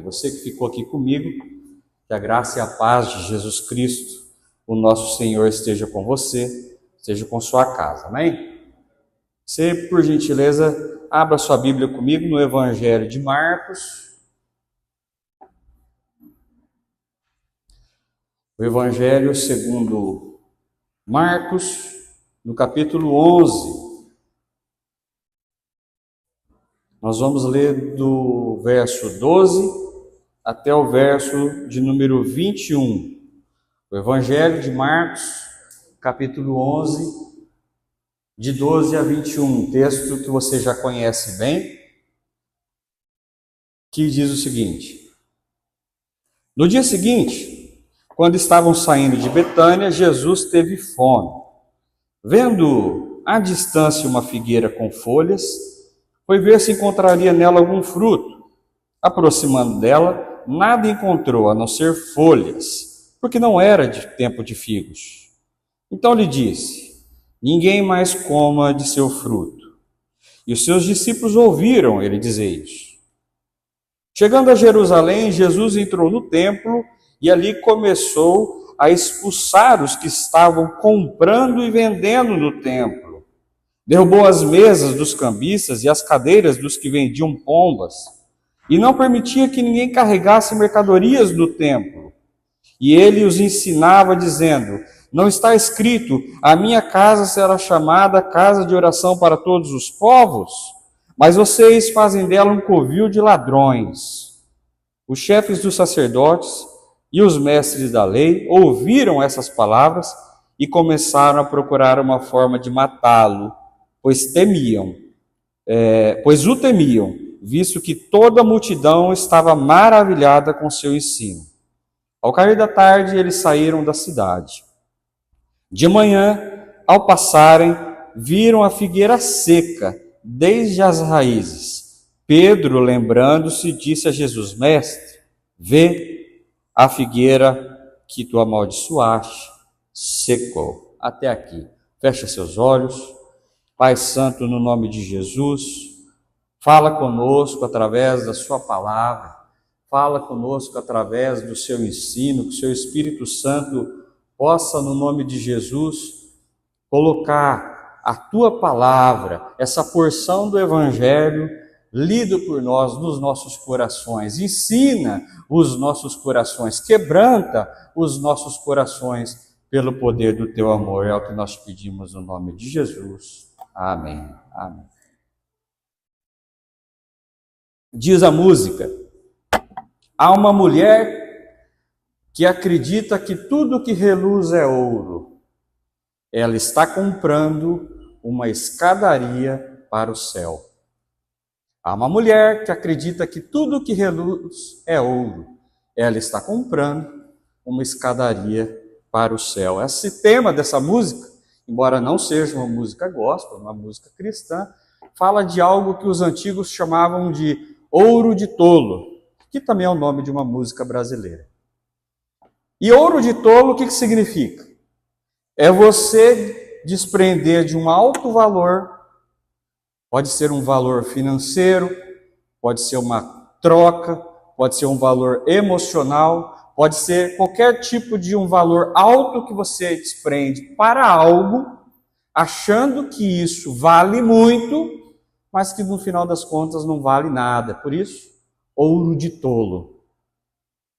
Você que ficou aqui comigo, que a graça e a paz de Jesus Cristo, o nosso Senhor, esteja com você, esteja com sua casa, amém? Você, por gentileza, abra sua Bíblia comigo no Evangelho de Marcos. O Evangelho segundo Marcos, no capítulo 11. Nós vamos ler do verso 12 até o verso de número 21. O Evangelho de Marcos, capítulo 11, de 12 a 21. Texto que você já conhece bem, que diz o seguinte: No dia seguinte, quando estavam saindo de Betânia, Jesus teve fome. Vendo à distância uma figueira com folhas, foi ver se encontraria nela algum fruto. Aproximando dela, nada encontrou a não ser folhas, porque não era de tempo de figos. Então lhe disse: Ninguém mais coma de seu fruto. E os seus discípulos ouviram ele dizer isso. Chegando a Jerusalém, Jesus entrou no templo e ali começou a expulsar os que estavam comprando e vendendo no templo. Derrubou as mesas dos cambistas e as cadeiras dos que vendiam pombas, e não permitia que ninguém carregasse mercadorias do templo. E ele os ensinava, dizendo: Não está escrito, a minha casa será chamada casa de oração para todos os povos? Mas vocês fazem dela um covil de ladrões. Os chefes dos sacerdotes e os mestres da lei ouviram essas palavras e começaram a procurar uma forma de matá-lo, pois o temiam, visto que toda a multidão estava maravilhada com seu ensino. Ao cair da tarde, eles saíram da cidade. De manhã, ao passarem, viram a figueira seca, desde as raízes. Pedro, lembrando-se, disse a Jesus: Mestre, vê, a figueira que tu amaldiçoaste secou. Até aqui. Fecha seus olhos. Pai Santo, no nome de Jesus, fala conosco através da sua palavra, fala conosco através do seu ensino, que o seu Espírito Santo possa, no nome de Jesus, colocar a tua palavra, essa porção do Evangelho, lido por nós nos nossos corações. Ensina os nossos corações, quebranta os nossos corações pelo poder do teu amor. É o que nós pedimos no nome de Jesus. Amém. Amém. Diz a música: há uma mulher que acredita que tudo que reluz é ouro. Ela está comprando uma escadaria para o céu. Há uma mulher que acredita que tudo que reluz é ouro. Ela está comprando uma escadaria para o céu. Esse tema dessa música, embora não seja uma música gospel, uma música cristã, fala de algo que os antigos chamavam de ouro de tolo, que também é o nome de uma música brasileira. E ouro de tolo, o que significa? É você desprender de um alto valor, pode ser um valor financeiro, pode ser uma troca, pode ser um valor emocional, pode ser qualquer tipo de um valor alto que você desprende para algo, achando que isso vale muito, mas que no final das contas não vale nada. Por isso, ouro de tolo.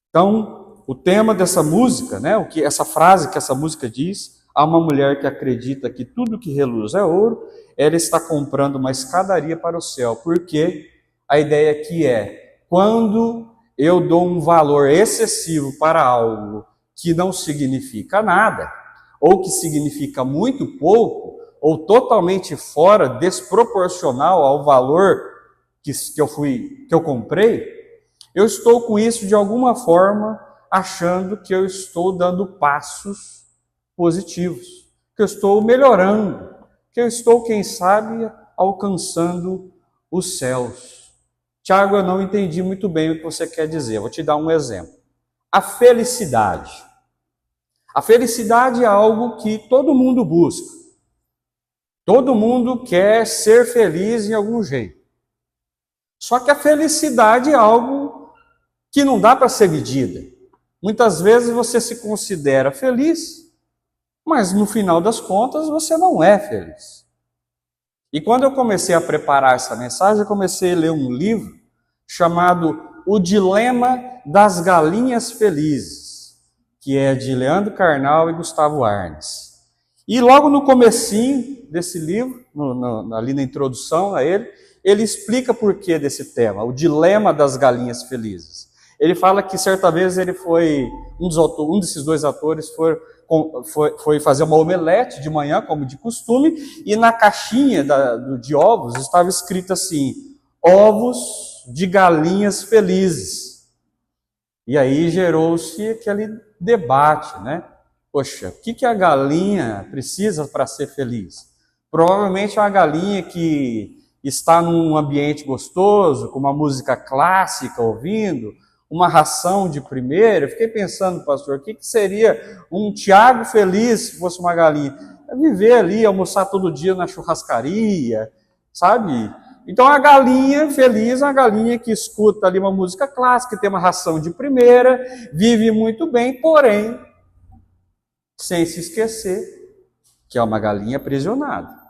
Então, o tema dessa música, essa frase que essa música diz: há uma mulher que acredita que tudo que reluz é ouro, ela está comprando uma escadaria para o céu, porque a ideia aqui é: quando eu dou um valor excessivo para algo que não significa nada, ou que significa muito pouco, ou totalmente fora, desproporcional ao valor que eu comprei, eu estou com isso de alguma forma achando que eu estou dando passos positivos, que eu estou melhorando, que eu estou, quem sabe, alcançando os céus. Tiago, eu não entendi muito bem o que você quer dizer. Eu vou te dar um exemplo. A felicidade. A felicidade é algo que todo mundo busca. Todo mundo quer ser feliz em algum jeito. Só que a felicidade é algo que não dá para ser medida. Muitas vezes você se considera feliz, mas no final das contas você não é feliz. E quando eu comecei a preparar essa mensagem, eu comecei a ler um livro chamado O Dilema das Galinhas Felizes, que é de Leandro Carnal e Gustavo Arnes. E logo no comecinho desse livro, ali na introdução a ele explica por que desse tema, o dilema das galinhas felizes. Ele fala que certa vez ele foi, um desses dois atores foi fazer uma omelete de manhã, como de costume, e na caixinha de ovos estava escrito assim, ovos de galinhas felizes. E aí gerou-se aquele debate, né? Poxa, o que a galinha precisa para ser feliz? Provavelmente é uma galinha que está num ambiente gostoso, com uma música clássica ouvindo, uma ração de primeira. Eu fiquei pensando, pastor, o que seria um Tiago feliz se fosse uma galinha? É viver ali, almoçar todo dia na churrascaria, sabe? Então a galinha feliz é uma galinha que escuta ali uma música clássica, tem uma ração de primeira, vive muito bem, porém, sem se esquecer que é uma galinha aprisionada.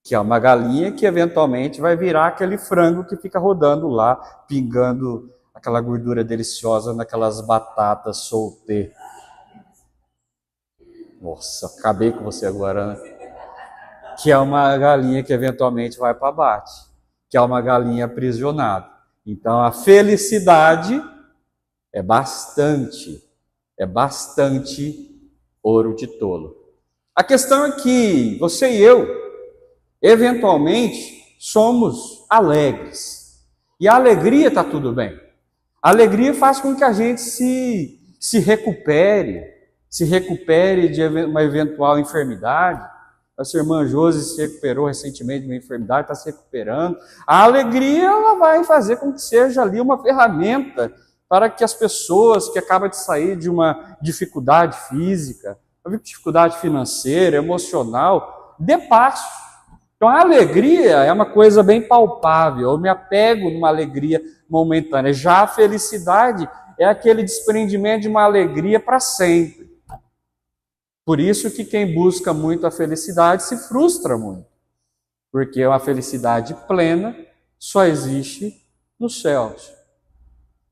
Que é uma galinha que eventualmente vai virar aquele frango que fica rodando lá, pingando aquela gordura deliciosa naquelas batatas soltê. Nossa, acabei com você agora, né? Que é uma galinha que eventualmente vai para abate. Que é uma galinha aprisionada. Então a felicidade é bastante ouro de tolo. A questão é que você e eu, eventualmente, somos alegres. E a alegria está tudo bem. A alegria faz com que a gente se recupere de uma eventual enfermidade. A sua irmã Josi se recuperou recentemente de uma enfermidade, está se recuperando. A alegria ela vai fazer com que seja ali uma ferramenta para que as pessoas que acabam de sair de uma dificuldade física, uma dificuldade financeira, emocional, dê passo. Então a alegria é uma coisa bem palpável, eu me apego numa alegria momentânea. Já a felicidade é aquele desprendimento de uma alegria para sempre. Por isso que quem busca muito a felicidade se frustra muito, porque uma felicidade plena só existe nos céus,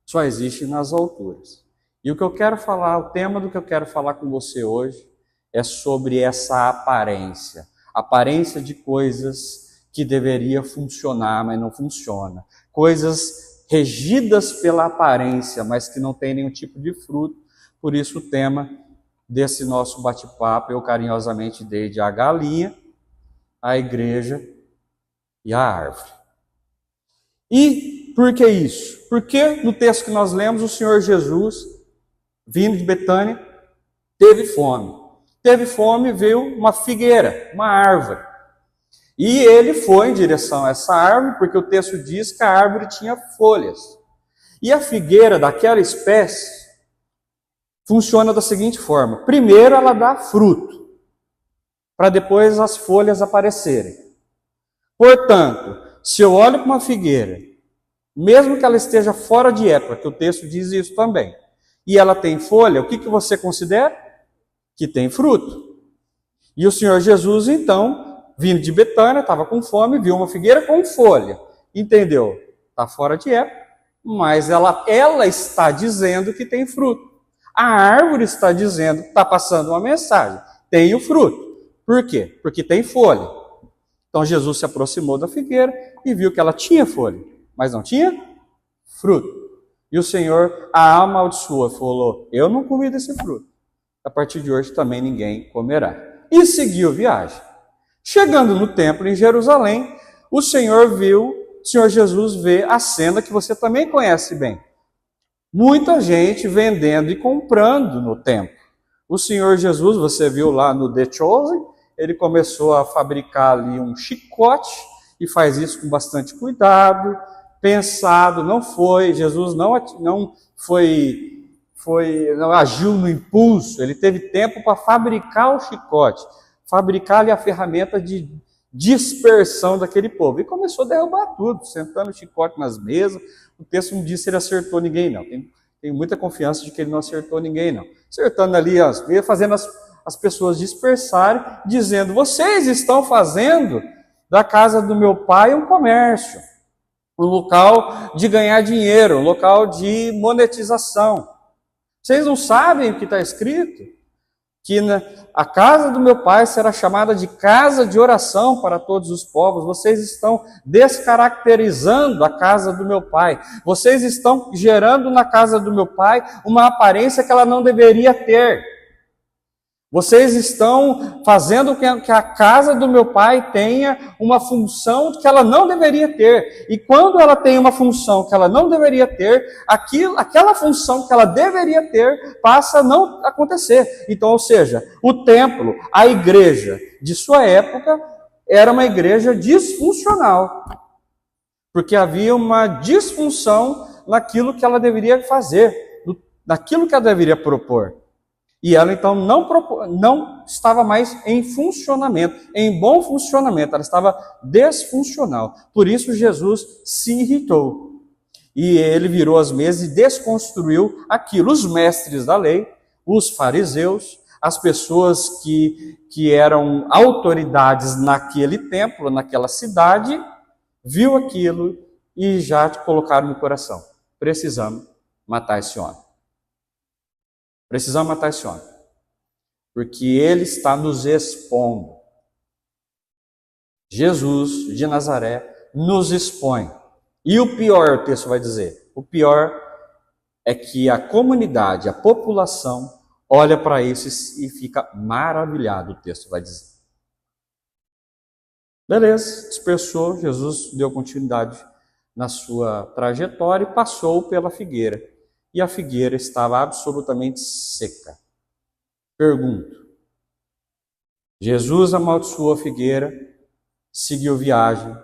só existe nas alturas. E o que eu quero falar, o tema do que eu quero falar com você hoje é sobre essa aparência de coisas que deveria funcionar, mas não funciona. Coisas regidas pela aparência, mas que não tem nenhum tipo de fruto. Por isso o tema desse nosso bate-papo eu carinhosamente dei de a galinha, a igreja e a árvore. E por que isso? Porque no texto que nós lemos, o Senhor Jesus, vindo de Betânia, teve fome. Teve fome, viu uma figueira, uma árvore. E ele foi em direção a essa árvore, porque o texto diz que a árvore tinha folhas. E a figueira daquela espécie funciona da seguinte forma. Primeiro ela dá fruto, para depois as folhas aparecerem. Portanto, se eu olho para uma figueira, mesmo que ela esteja fora de época, que o texto diz isso também, e ela tem folha, o que você considera? Que tem fruto. E o Senhor Jesus, então, vindo de Betânia, estava com fome, viu uma figueira com folha. Entendeu? Está fora de época, mas ela está dizendo que tem fruto. A árvore está dizendo, está passando uma mensagem, tem o fruto. Por quê? Porque tem folha. Então Jesus se aproximou da figueira e viu que ela tinha folha, mas não tinha fruto. E o Senhor a amaldiçoou e falou, eu não comi desse fruto. A partir de hoje também ninguém comerá. E seguiu viagem. Chegando no templo em Jerusalém, o Senhor Jesus vê a cena que você também conhece bem. Muita gente vendendo e comprando no templo. O Senhor Jesus, você viu lá no The Chosen, ele começou a fabricar ali um chicote e faz isso com bastante cuidado, pensado, Jesus não agiu no impulso, ele teve tempo para fabricar o chicote, fabricar ali a ferramenta de dispersão daquele povo. E começou a derrubar tudo, sentando chicote nas mesas. O texto não diz se ele acertou ninguém, não. Tenho muita confiança de que ele não acertou ninguém, não. Acertando ali as mesas, fazendo as pessoas dispersarem, dizendo: vocês estão fazendo da casa do meu pai um comércio, um local de ganhar dinheiro, um local de monetização. Vocês não sabem o que está escrito? Que a casa do meu pai será chamada de casa de oração para todos os povos. Vocês estão descaracterizando a casa do meu pai. Vocês estão gerando na casa do meu pai uma aparência que ela não deveria ter. Vocês estão fazendo que a casa do meu pai tenha uma função que ela não deveria ter. E quando ela tem uma função que ela não deveria ter, aquela função que ela deveria ter passa a não acontecer. Então, ou seja, o templo, a igreja de sua época, era uma igreja disfuncional. Porque havia uma disfunção naquilo que ela deveria fazer, naquilo que ela deveria propor. E ela então não estava mais em funcionamento, em bom funcionamento, ela estava desfuncional. Por isso Jesus se irritou. E ele virou as mesas e desconstruiu aquilo. Os mestres da lei, os fariseus, as pessoas que eram autoridades naquele templo, naquela cidade, viu aquilo e já te colocaram no coração: precisamos matar esse homem. Precisamos matar esse homem, porque ele está nos expondo. Jesus de Nazaré nos expõe. E o pior, o texto vai dizer, o pior é que a comunidade, a população, olha para isso e fica maravilhado, o texto vai dizer. Beleza, dispersou, Jesus deu continuidade na sua trajetória e passou pela figueira. E a figueira estava absolutamente seca. Pergunto: Jesus amaldiçoou a figueira, seguiu viagem,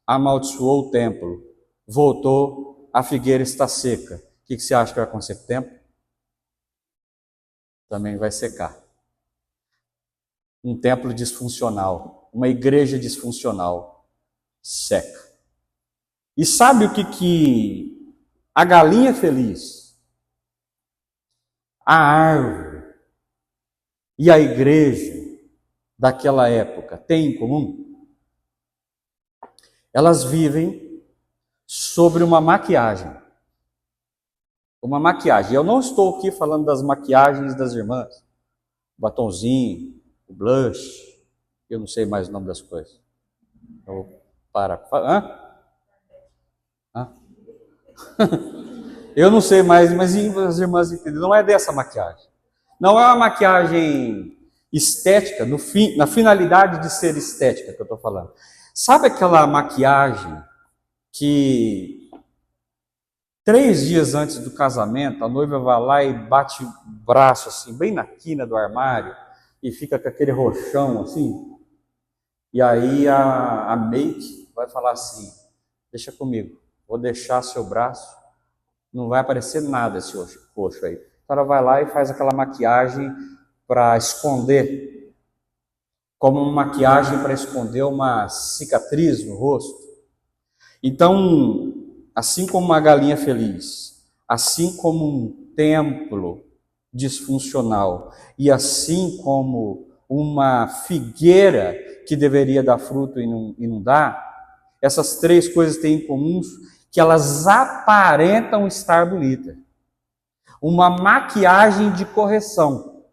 amaldiçoou o templo, voltou, a figueira está seca. O que você acha que vai acontecer com o templo? Também vai secar. Um templo disfuncional, uma igreja disfuncional, seca. E sabe o que a galinha feliz, a árvore e a igreja daquela época têm em comum? Elas vivem sobre uma maquiagem. Uma maquiagem. Eu não estou aqui falando das maquiagens das irmãs. O batonzinho, o blush, eu não sei mais o nome das coisas. Eu não sei mais, mas as irmãs entendem. Não é dessa maquiagem. Não é uma maquiagem estética, na finalidade de ser estética que eu estou falando. Sabe aquela maquiagem que 3 dias antes do casamento, a noiva vai lá e bate o braço assim, bem na quina do armário, e fica com aquele roxão assim? E aí a make vai falar assim: deixa comigo, vou deixar seu braço, não vai aparecer nada esse roxo aí. Então ela vai lá e faz aquela maquiagem para esconder, como uma maquiagem para esconder uma cicatriz no rosto. Então, assim como uma galinha feliz, assim como um templo disfuncional, e assim como uma figueira que deveria dar fruto e não dá, essas 3 coisas têm em comum que elas aparentam estar bonitas. Uma maquiagem de correção,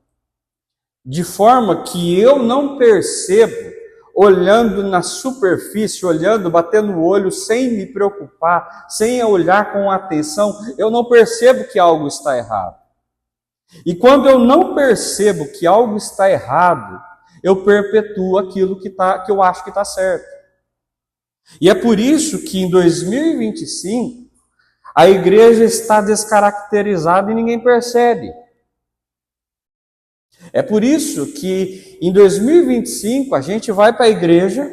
de forma que eu não percebo, olhando na superfície, olhando, batendo o olho, sem me preocupar, sem olhar com atenção, eu não percebo que algo está errado. E quando eu não percebo que algo está errado, eu perpetuo aquilo que eu acho que está certo. E é por isso que em 2025, a igreja está descaracterizada e ninguém percebe. É por isso que em 2025 a gente vai para a igreja,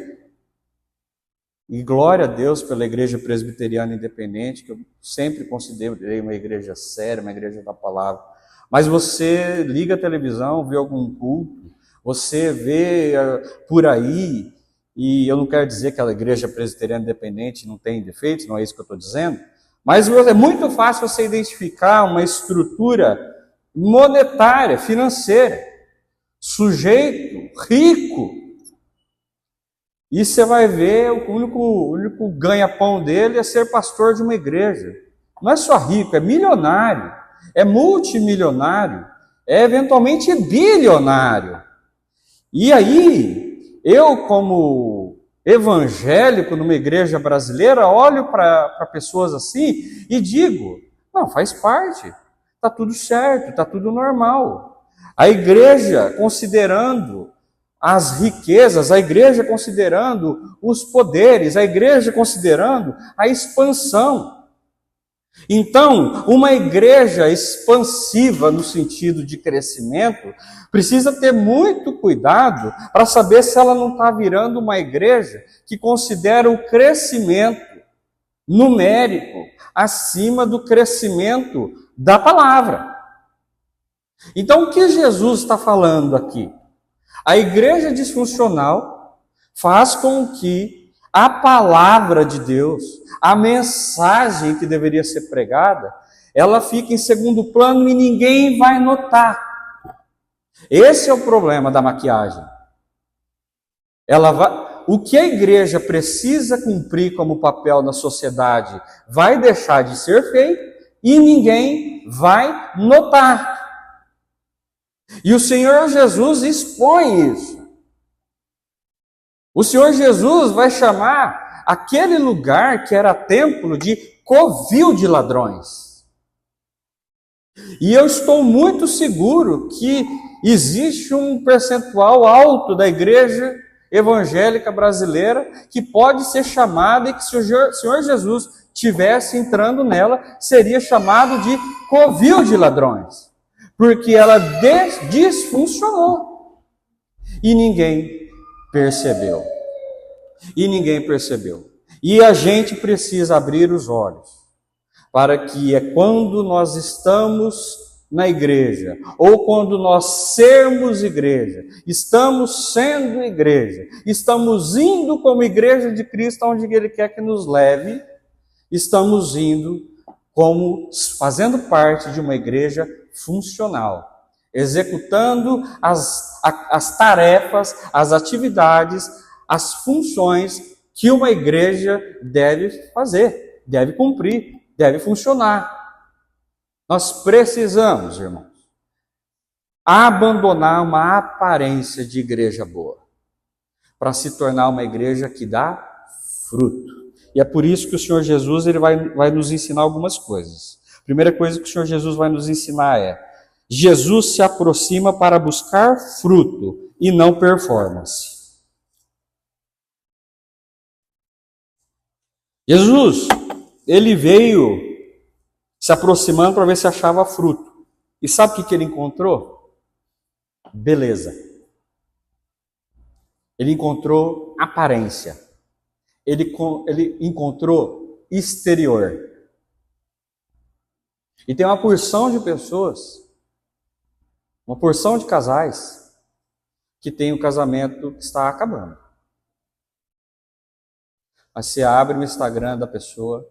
e glória a Deus pela Igreja Presbiteriana Independente, que eu sempre considerei uma igreja séria, uma igreja da palavra. Mas você liga a televisão, vê algum culto, você vê por aí, e eu não quero dizer que a igreja presbiteriana independente não tem defeitos, não é isso que eu estou dizendo, mas é muito fácil você identificar uma estrutura monetária, financeira, sujeito, rico, e você vai ver o único ganha-pão dele é ser pastor de uma igreja. Não é só rico, é milionário, é multimilionário, é eventualmente bilionário. E aí, eu como evangélico numa igreja brasileira, olho para pessoas assim e digo, não, faz parte, está tudo certo, está tudo normal. A igreja considerando as riquezas, a igreja considerando os poderes, a igreja considerando a expansão. Então, uma igreja expansiva no sentido de crescimento precisa ter muito cuidado para saber se ela não está virando uma igreja que considera o crescimento numérico acima do crescimento da palavra. Então, o que Jesus está falando aqui? A igreja disfuncional faz com que a palavra de Deus, a mensagem que deveria ser pregada, ela fique em segundo plano e ninguém vai notar. Esse é o problema da maquiagem. O que a igreja precisa cumprir como papel na sociedade vai deixar de ser feito e ninguém vai notar. E o Senhor Jesus expõe isso. O Senhor Jesus vai chamar aquele lugar que era templo de covil de ladrões. E eu estou muito seguro que existe um percentual alto da igreja evangélica brasileira que pode ser chamada, e que se o Senhor Jesus tivesse entrando nela, seria chamado de covil de ladrões. Porque ela disfuncionou. E ninguém percebeu. E a gente precisa abrir os olhos para que quando nós estamos na igreja, ou quando nós sermos igreja, estamos sendo igreja, estamos indo como igreja de Cristo aonde Ele quer que nos leve, estamos indo como fazendo parte de uma igreja funcional, executando as tarefas, as atividades, as funções que uma igreja deve fazer, deve cumprir, deve funcionar. Nós precisamos, irmãos, abandonar uma aparência de igreja boa, para se tornar uma igreja que dá fruto. E é por isso que o Senhor Jesus ele vai nos ensinar algumas coisas. A primeira coisa que o Senhor Jesus vai nos ensinar é: Jesus se aproxima para buscar fruto e não performance. Jesus, ele veio se aproximando para ver se achava fruto. E sabe o que ele encontrou? Beleza. Ele encontrou aparência. Ele encontrou exterior. E tem uma porção de pessoas, uma porção de casais, que tem o casamento que está acabando. Mas você abre o Instagram da pessoa,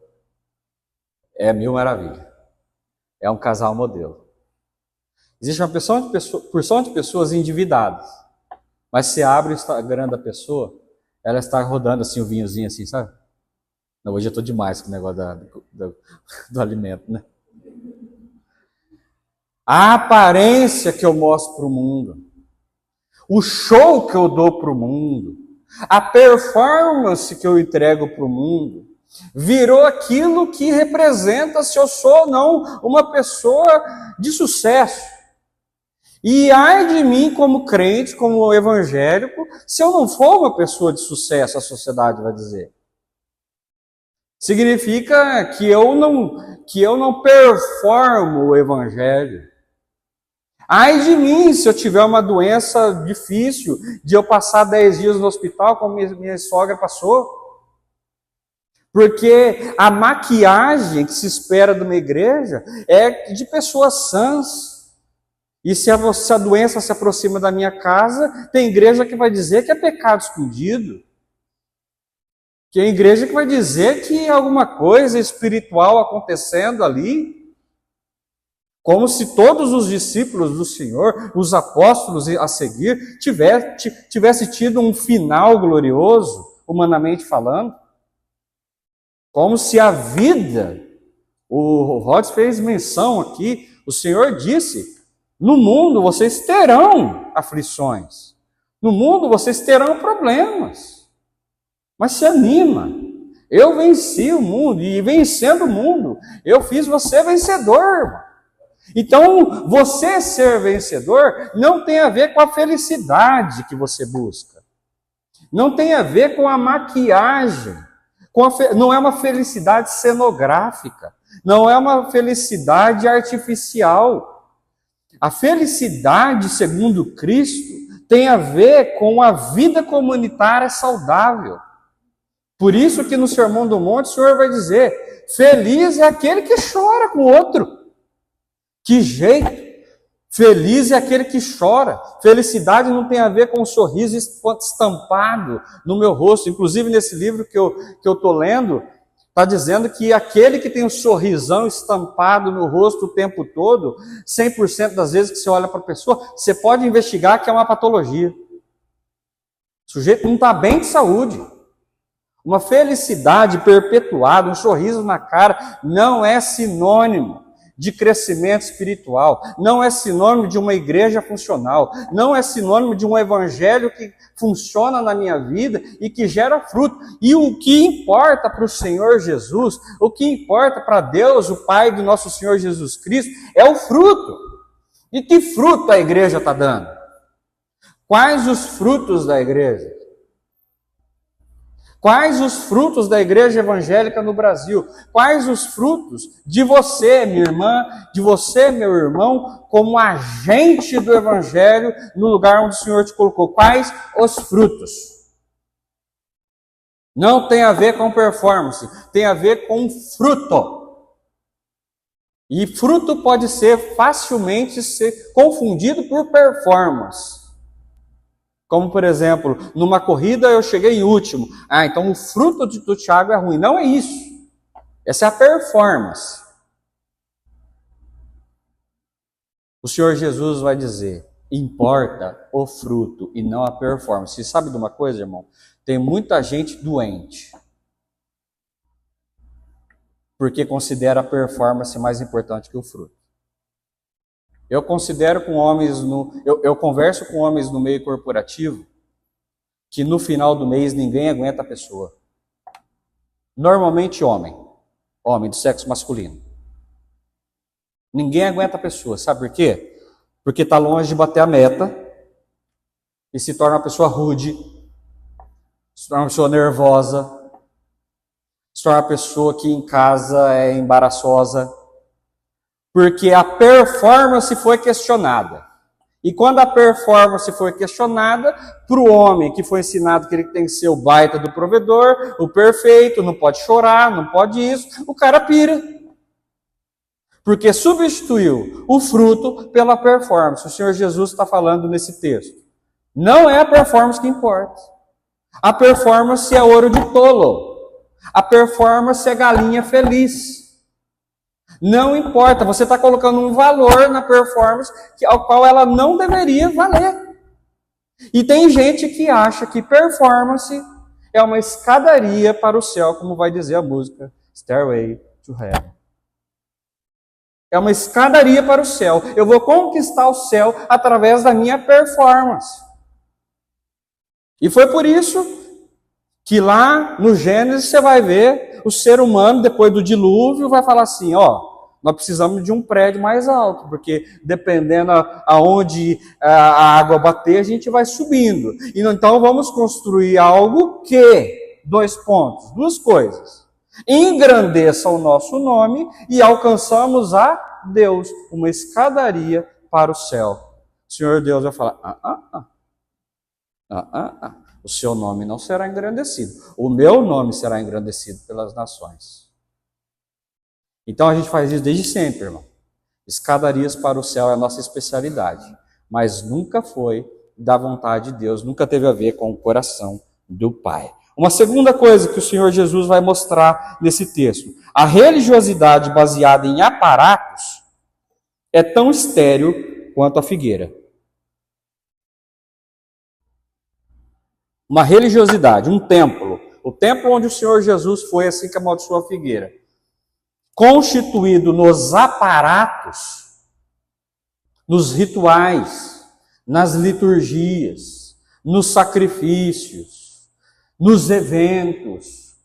é mil maravilha. É um casal modelo. Existe uma porção de pessoas endividadas. Mas você abre o Instagram da pessoa, ela está rodando assim o vinhozinho assim, sabe? Não, hoje eu estou demais com o negócio do alimento, né? A aparência que eu mostro para o mundo, o show que eu dou para o mundo, a performance que eu entrego para o mundo, virou aquilo que representa se eu sou ou não uma pessoa de sucesso. E ai de mim como crente, como evangélico, se eu não for uma pessoa de sucesso, a sociedade vai dizer. Significa que eu não performo o evangelho. Ai de mim se eu tiver uma doença difícil, de eu passar 10 dias no hospital, como minha sogra passou. Porque a maquiagem que se espera de uma igreja é de pessoas sãs. E se a doença se aproxima da minha casa, tem igreja que vai dizer que é pecado escondido. Que a igreja que vai dizer que alguma coisa espiritual acontecendo ali, como se todos os discípulos do Senhor, os apóstolos a seguir, tivesse tido um final glorioso, humanamente falando. Como se a vida, o Rhodes fez menção aqui, o Senhor disse, no mundo vocês terão aflições, no mundo vocês terão problemas. Mas se anima, eu venci o mundo, e vencendo o mundo, eu fiz você vencedor. Então, você ser vencedor não tem a ver com a felicidade que você busca. Não tem a ver com a maquiagem. Não é uma felicidade cenográfica. Não é uma felicidade artificial. A felicidade, segundo Cristo, tem a ver com a vida comunitária saudável. Por isso que no Sermão do Monte o Senhor vai dizer, feliz é aquele que chora com o outro. Que jeito! Feliz é aquele que chora. Felicidade não tem a ver com um sorriso estampado no meu rosto. Inclusive nesse livro que eu estou lendo, está dizendo que aquele que tem um sorrisão estampado no rosto o tempo todo, 100% das vezes que você olha para a pessoa, você pode investigar que é uma patologia. O sujeito não está bem de saúde. Uma felicidade perpetuada, um sorriso na cara, não é sinônimo de crescimento espiritual, não é sinônimo de uma igreja funcional, não é sinônimo de um evangelho que funciona na minha vida e que gera fruto. E o que importa para o Senhor Jesus, o que importa para Deus, o Pai do nosso Senhor Jesus Cristo, é o fruto. E que fruto a igreja está dando? Quais os frutos da igreja? Quais os frutos da igreja evangélica no Brasil? Quais os frutos de você, minha irmã, de você, meu irmão, como agente do evangelho no lugar onde o Senhor te colocou? Quais os frutos? Não tem a ver com performance, tem a ver com fruto. E fruto pode ser facilmente confundido por performance. Como, por exemplo, numa corrida eu cheguei em último. Então o fruto do Thiago é ruim. Não é isso. Essa é a performance. O Senhor Jesus vai dizer, importa o fruto e não a performance. Você sabe de uma coisa, irmão? Tem muita gente doente porque considera a performance mais importante que o fruto. Eu considero com homens, eu converso com homens no meio corporativo que no final do mês ninguém aguenta a pessoa. Normalmente homem do sexo masculino. Ninguém aguenta a pessoa, sabe por quê? Porque está longe de bater a meta e se torna uma pessoa rude, se torna uma pessoa nervosa, se torna uma pessoa que em casa é embaraçosa. Porque a performance foi questionada. E quando a performance foi questionada, para o homem que foi ensinado que ele tem que ser o baita do provedor, o perfeito, não pode chorar, não pode isso, o cara pira. Porque substituiu o fruto pela performance. O Senhor Jesus está falando nesse texto. Não é a performance que importa. A performance é ouro de tolo. A performance é galinha feliz. Não importa, você está colocando um valor na performance ao qual ela não deveria valer. E tem gente que acha que performance é uma escadaria para o céu, como vai dizer a música Stairway to Heaven. É uma escadaria para o céu. Eu vou conquistar o céu através da minha performance. E foi por isso que lá no Gênesis você vai ver o ser humano, depois do dilúvio, vai falar assim, nós precisamos de um prédio mais alto, porque dependendo aonde a água bater, a gente vai subindo. E então vamos construir algo que, 2 pontos, 2 coisas. Engrandeça o nosso nome e alcançamos a Deus, uma escadaria para o céu. O Senhor Deus vai falar, o seu nome não será engrandecido. O meu nome será engrandecido pelas nações. Então a gente faz isso desde sempre, irmão. Escadarias para o céu é a nossa especialidade. Mas nunca foi da vontade de Deus, nunca teve a ver com o coração do Pai. Uma segunda coisa que o Senhor Jesus vai mostrar nesse texto: a religiosidade baseada em aparatos é tão estéril quanto a figueira. Uma religiosidade, um templo, o templo onde o Senhor Jesus foi assim que amaldiçoou a figueira, constituído nos aparatos, nos rituais, nas liturgias, nos sacrifícios, nos eventos,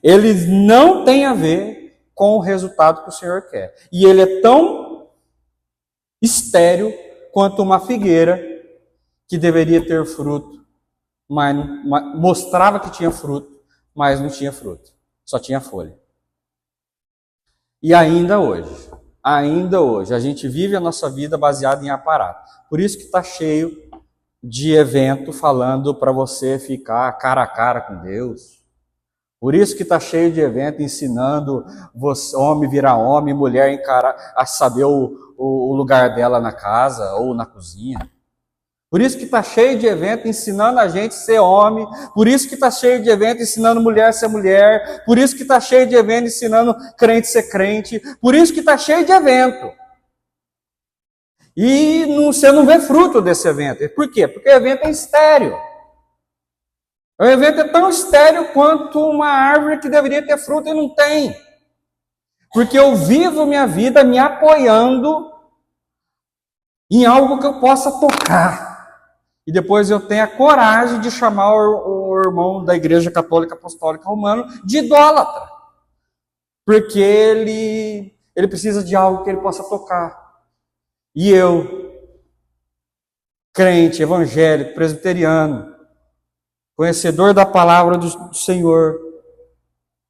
ele não tem a ver com o resultado que o Senhor quer. E ele é tão estéril quanto uma figueira que deveria ter fruto, mas mostrava que tinha fruto, mas não tinha fruto, só tinha folha. E ainda hoje, a gente vive a nossa vida baseada em aparato. Por isso que está cheio de evento falando para você ficar cara a cara com Deus. Por isso que está cheio de evento ensinando você, homem virar homem, mulher encarar, a saber o lugar dela na casa ou na cozinha. Por isso que está cheio de evento ensinando a gente a ser homem. Por isso que está cheio de evento ensinando mulher a ser mulher. Por isso que está cheio de evento ensinando crente a ser crente. Por isso que está cheio de evento. E você não vê fruto desse evento. Por quê? Porque o evento é estéril. O evento é tão estéril quanto uma árvore que deveria ter fruto e não tem. Porque eu vivo minha vida me apoiando em algo que eu possa tocar. E depois eu tenho a coragem de chamar o irmão da Igreja Católica Apostólica Romana de idólatra. Porque ele precisa de algo que ele possa tocar. E eu, crente, evangélico, presbiteriano, conhecedor da palavra do Senhor,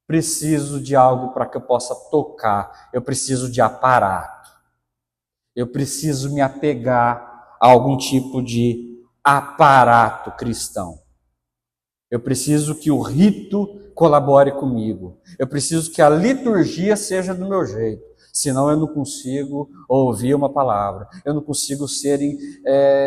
preciso de algo para que eu possa tocar. Eu preciso de aparato. Eu preciso me apegar a algum tipo de aparato cristão. Eu preciso que o rito colabore comigo. Eu preciso que a liturgia seja do meu jeito. Senão eu não consigo ouvir uma palavra. Eu não consigo ser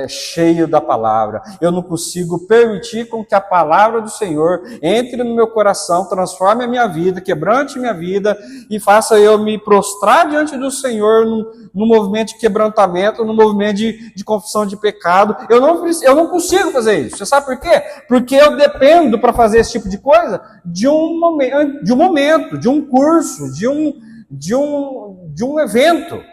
cheio da palavra. Eu não consigo permitir com que a palavra do Senhor entre no meu coração, transforme a minha vida, quebrante minha vida e faça eu me prostrar diante do Senhor num movimento de quebrantamento, num movimento de confissão de pecado. Eu não consigo fazer isso. Você sabe por quê? Porque eu dependo para fazer esse tipo de coisa de um momento, de um curso, de um evento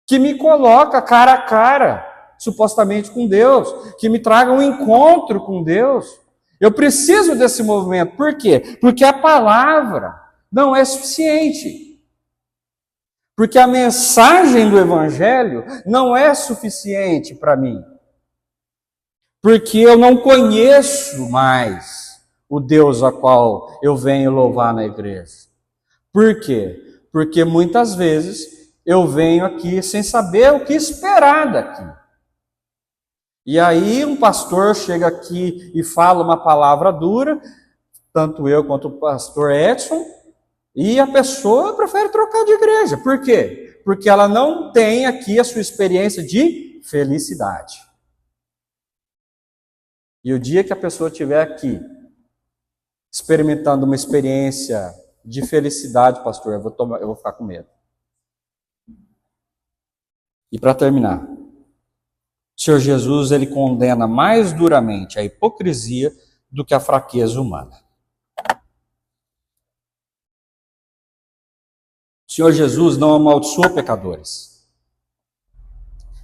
que me coloca cara a cara, supostamente com Deus, que me traga um encontro com Deus. Eu preciso desse movimento. Por quê? Porque a palavra não é suficiente. Porque a mensagem do Evangelho não é suficiente para mim. Porque eu não conheço mais o Deus a qual eu venho louvar na igreja. Por quê? Porque muitas vezes eu venho aqui sem saber o que esperar daqui. E aí um pastor chega aqui e fala uma palavra dura, tanto eu quanto o pastor Edson, e a pessoa prefere trocar de igreja. Por quê? Porque ela não tem aqui a sua experiência de felicidade. E o dia que a pessoa estiver aqui, experimentando uma experiência de felicidade, pastor, eu vou ficar com medo. E para terminar, o Senhor Jesus, ele condena mais duramente a hipocrisia do que a fraqueza humana. O Senhor Jesus não amaldiçoa pecadores.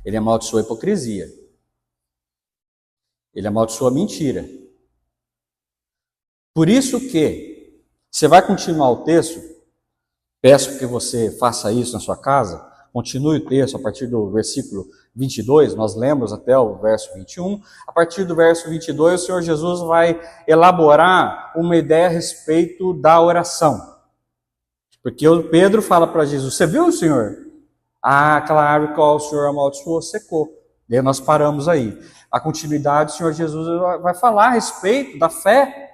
Ele amaldiçoa a hipocrisia. Ele amaldiçoa a mentira. Por isso que você vai continuar o texto, peço que você faça isso na sua casa, continue o texto a partir do versículo 22, nós lemos até o verso 21. A partir do verso 22, o Senhor Jesus vai elaborar uma ideia a respeito da oração. Porque o Pedro fala para Jesus, você viu, Senhor? Aquela árvore que o Senhor amaldiçoou secou. E aí nós paramos aí. A continuidade, o Senhor Jesus vai falar a respeito da fé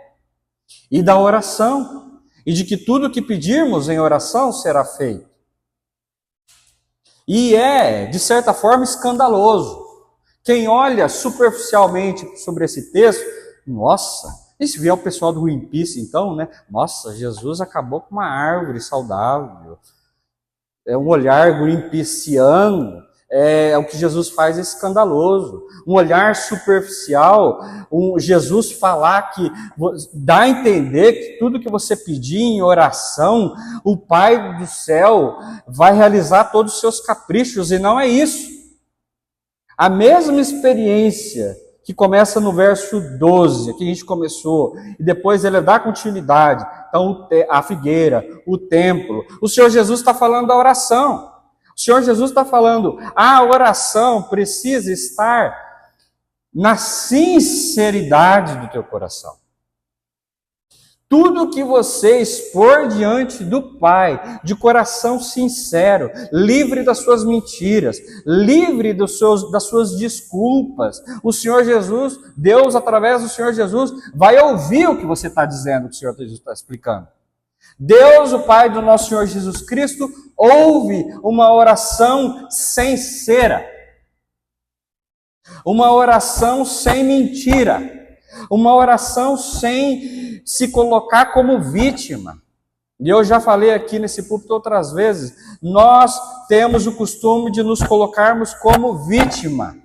e da oração, e de que tudo que pedirmos em oração será feito. E é, de certa forma, escandaloso. Quem olha superficialmente sobre esse texto, Nossa, e se vier o pessoal do Greenpeace, então, né? Nossa, Jesus acabou com uma árvore saudável. É um olhar greenpeaciano. O que Jesus faz é escandaloso. Um olhar superficial, Jesus falar que dá a entender que tudo que você pedir em oração, o Pai do céu vai realizar todos os seus caprichos, e não é isso. A mesma experiência que começa no verso 12, que a gente começou, e depois ele dá continuidade. Então, a figueira, o templo. O Senhor Jesus está falando da oração. O Senhor Jesus está falando, a oração precisa estar na sinceridade do teu coração. Tudo que você expor diante do Pai, de coração sincero, livre das suas mentiras, livre das suas desculpas, o Senhor Jesus, Deus através do Senhor Jesus, vai ouvir o que você está dizendo, o que o Senhor Jesus está explicando. Deus, o Pai do nosso Senhor Jesus Cristo, ouve uma oração sincera, uma oração sem mentira, uma oração sem se colocar como vítima. E eu já falei aqui nesse púlpito outras vezes, nós temos o costume de nos colocarmos como vítima.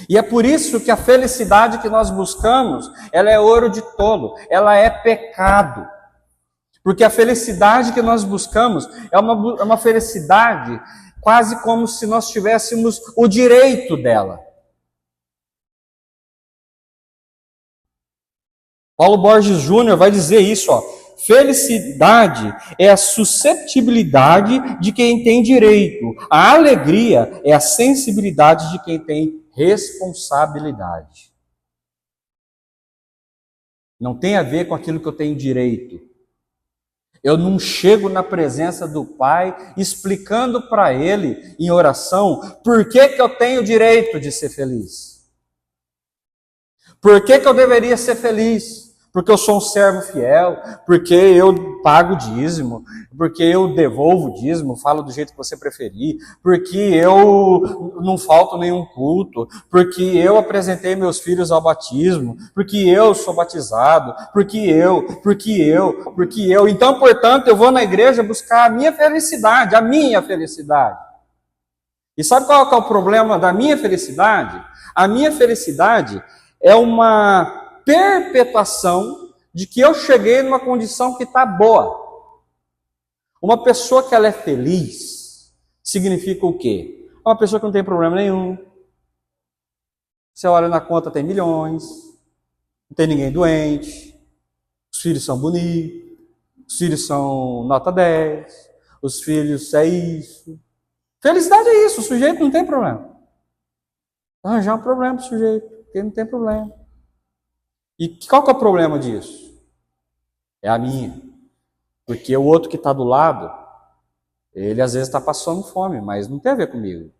E é por isso que a felicidade que nós buscamos, ela é ouro de tolo, ela é pecado. Porque a felicidade que nós buscamos é uma felicidade quase como se nós tivéssemos o direito dela. Paulo Borges Júnior vai dizer isso, ó. Felicidade é a susceptibilidade de quem tem direito. A alegria é a sensibilidade de quem tem responsabilidade. Não tem a ver com aquilo que eu tenho direito. Eu não chego na presença do Pai explicando para Ele, em oração, por que eu tenho direito de ser feliz. Por que eu deveria ser feliz? Porque eu sou um servo fiel, porque eu pago dízimo, porque eu devolvo dízimo, falo do jeito que você preferir, porque eu não falto nenhum culto, porque eu apresentei meus filhos ao batismo, porque eu sou batizado, porque eu. Então, portanto, eu vou na igreja buscar a minha felicidade. E sabe qual é o problema da minha felicidade? A minha felicidade é uma perpetuação de que eu cheguei numa condição que está boa. Uma pessoa que ela é feliz significa o quê? Uma pessoa que não tem problema nenhum. Você olha na conta, tem milhões, não tem ninguém doente, os filhos são bonitos, os filhos são nota 10, os filhos é isso. Felicidade é isso, o sujeito não tem problema. Arranjar um problema para o sujeito, porque ele não tem problema. E qual que é o problema disso? É a minha. Porque o outro que está do lado, ele às vezes está passando fome, mas não tem a ver comigo.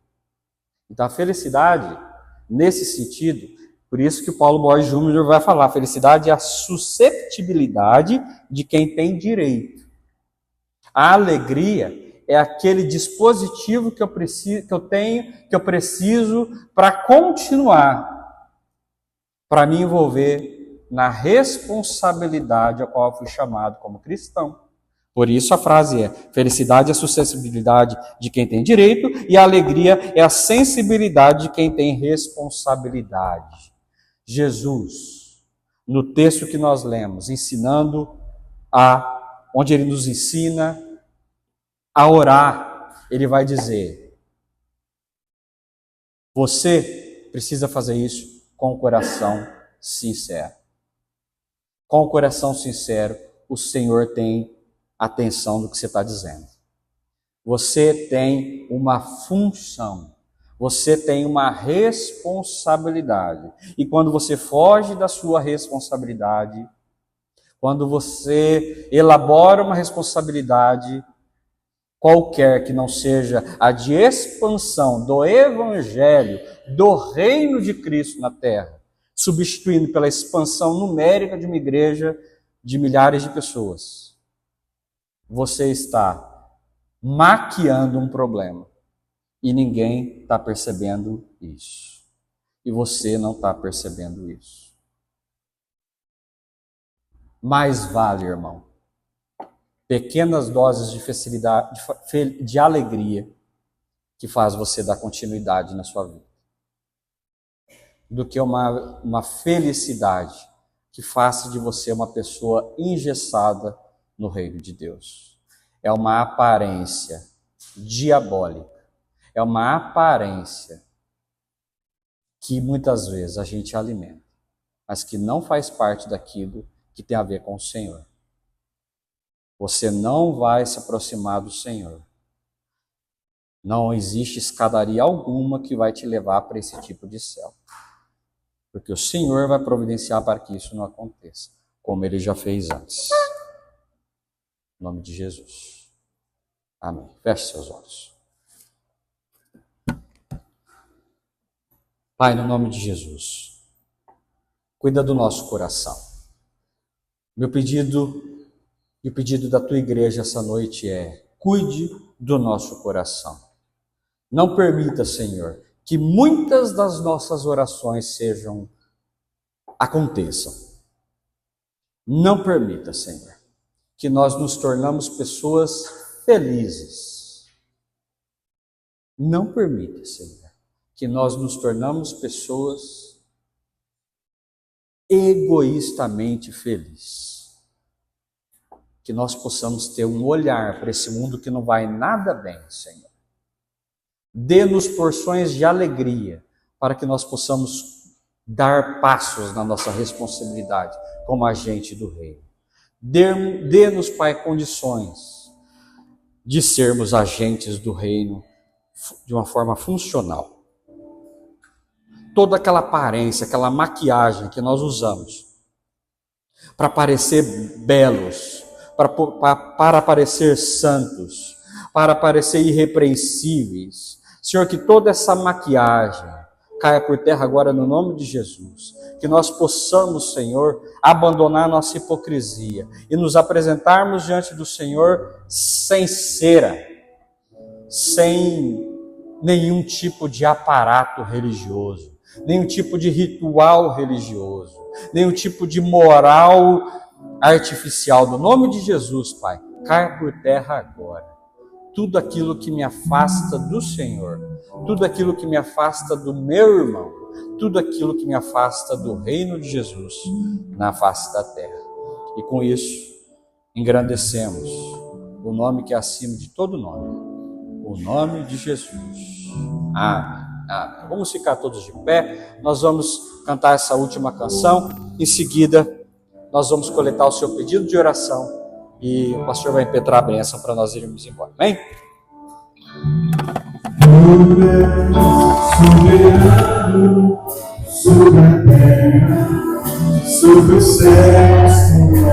Então a felicidade, nesse sentido, por isso que o Paulo Borges Júnior vai falar, a felicidade é a susceptibilidade de quem tem direito. A alegria é aquele dispositivo que eu preciso para continuar, para me envolver na responsabilidade a qual eu fui chamado como cristão. Por isso a frase é: felicidade é a suscetibilidade de quem tem direito e a alegria é a sensibilidade de quem tem responsabilidade. Jesus, no texto que nós lemos, onde ele nos ensina a orar, ele vai dizer: você precisa fazer isso com o coração sincero. Com o coração sincero, o Senhor tem atenção do que você está dizendo. Você tem uma função, você tem uma responsabilidade. E quando você foge da sua responsabilidade, quando você elabora uma responsabilidade qualquer que não seja a de expansão do Evangelho, do reino de Cristo na terra, substituindo pela expansão numérica de uma igreja de milhares de pessoas, você está maquiando um problema e ninguém está percebendo isso. E você não está percebendo isso. Mais vale, irmão, pequenas doses de facilidade, de alegria que faz você dar continuidade na sua vida, do que uma felicidade que faça de você uma pessoa engessada no reino de Deus. É uma aparência diabólica, é uma aparência que muitas vezes a gente alimenta, mas que não faz parte daquilo que tem a ver com o Senhor. Você não vai se aproximar do Senhor. Não existe escadaria alguma que vai te levar para esse tipo de céu. Porque o Senhor vai providenciar para que isso não aconteça, como Ele já fez antes. Em nome de Jesus. Amém. Feche seus olhos. Pai, no nome de Jesus, cuida do nosso coração. Meu pedido e o pedido da tua igreja essa noite é: cuide do nosso coração. Não permita, Senhor, que muitas das nossas orações aconteçam. Não permita, Senhor, que nós nos tornamos pessoas felizes. Não permita, Senhor, que nós nos tornamos pessoas egoístamente felizes. Que nós possamos ter um olhar para esse mundo que não vai nada bem, Senhor. Dê-nos porções de alegria para que nós possamos dar passos na nossa responsabilidade como agente do reino. Dê-nos, Pai, condições de sermos agentes do reino de uma forma funcional. Toda aquela aparência, aquela maquiagem que nós usamos para parecer belos, para parecer santos, para parecer irrepreensíveis. Senhor, que toda essa maquiagem caia por terra agora no nome de Jesus. Que nós possamos, Senhor, abandonar nossa hipocrisia e nos apresentarmos diante do Senhor sem cera, sem nenhum tipo de aparato religioso, nenhum tipo de ritual religioso, nenhum tipo de moral artificial. No nome de Jesus, Pai, caia por terra agora. Tudo aquilo que me afasta do Senhor, tudo aquilo que me afasta do meu irmão, tudo aquilo que me afasta do reino de Jesus na face da terra. E com isso, engrandecemos o nome que é acima de todo nome, o nome de Jesus. Amém. Amém. Vamos ficar todos de pé, nós vamos cantar essa última canção, em seguida nós vamos coletar o seu pedido de oração e o pastor vai impetrar a bênção para nós irmos embora. Amém? Soberano sobre a terra, sobre os céus, Senhor,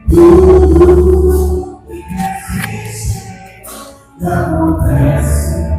tudo que existe acontece